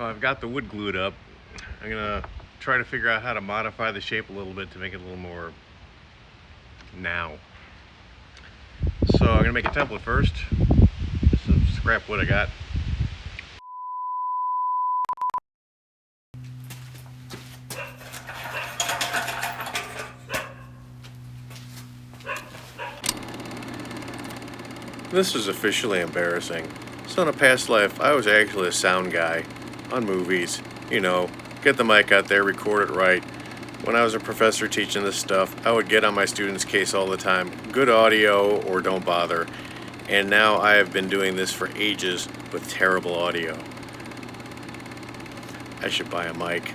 I've got the wood glued up. I'm gonna try to figure out how to modify the shape a little bit to make it a little more now. So I'm gonna make a template first. Just some scrap wood I got. This is officially embarrassing. So in a past life, I was actually a sound guy on movies. You know, get the mic out there, record it right. When I was a professor teaching this stuff, I would get on my students' case all the time. Good audio or don't bother. And now I have been doing this for ages with terrible audio. I should buy a mic.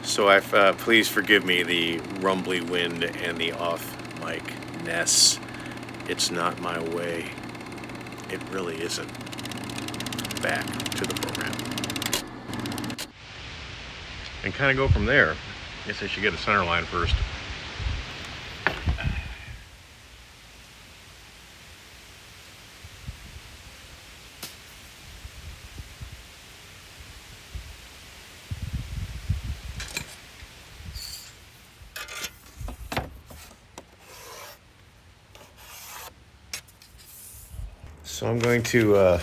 So please forgive me the rumbly wind and the off mic-ness. It's not my way. It really isn't. Back to the program. And kind of go from there. I guess I should get a center line first. So I'm going to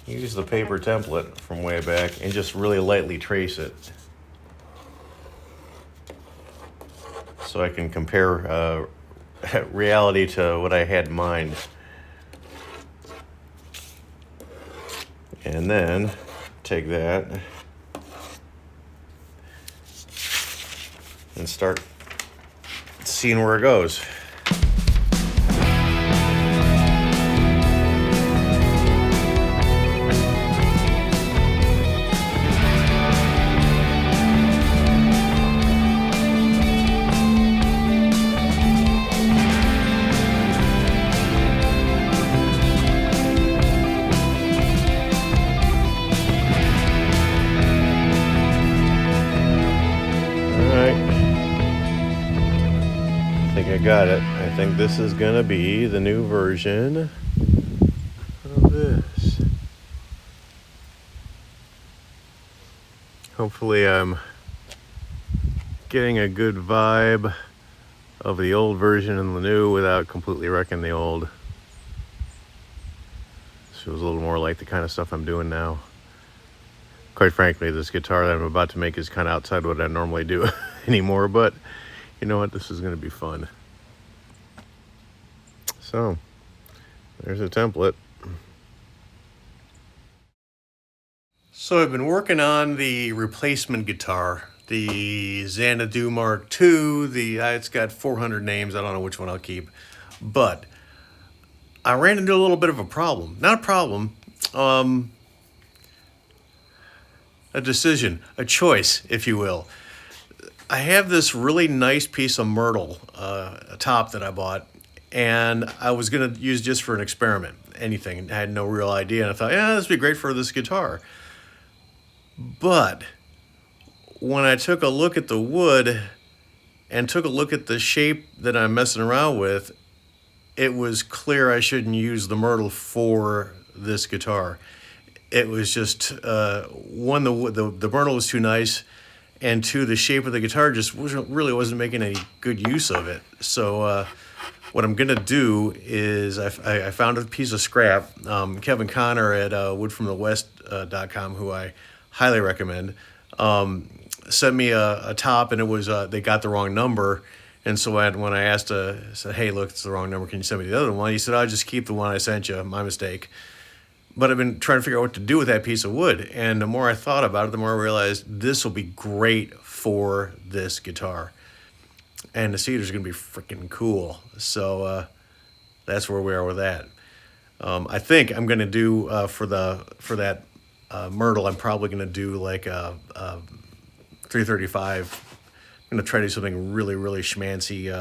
use the paper template from way back and just really lightly trace it so I can compare reality to what I had in mind. And then take that and start seeing where it goes. I got it. I think this is gonna be the new version of this. Hopefully I'm getting a good vibe of the old version and the new without completely wrecking the old. So it was a little more like the kind of stuff I'm doing now. Quite frankly, this guitar that I'm about to make is kind of outside what I normally do anymore, but you know what? This is gonna be fun. So, there's a template. So I've been working on the replacement guitar, the Xanadu Mark II. It's got 400 names. I don't know which one I'll keep, but I ran into a little bit of a problem. Not a problem, a decision, a choice, if you will. I have this really nice piece of myrtle, a top that I bought, and I was going to use just for an experiment, anything. I had no real idea, and I thought, yeah, this would be great for this guitar. But when I took a look at the wood and took a look at the shape that I'm messing around with, it was clear I shouldn't use the myrtle for this guitar. It was just, one, the myrtle was too nice, and two, the shape of the guitar just really wasn't making any good use of it. So what I'm gonna do is I found a piece of scrap. Kevin Connor at woodfromthewest.com, who I highly recommend, sent me a top, and it was they got the wrong number. And so when I asked, I said, hey, look, it's the wrong number. Can you send me the other one? He said, I'll just keep the one I sent you. My mistake. But I've been trying to figure out what to do with that piece of wood. And the more I thought about it, the more I realized this will be great for this guitar. And the cedar's going to be freaking cool. So that's where we are with that. I think I'm going to do, for that myrtle, I'm probably going to do like a 335. I'm going to try to do something really, really schmancy,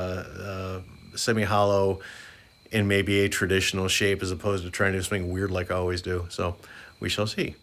semi-hollow, in maybe a traditional shape as opposed to trying to do something weird like I always do. So we shall see.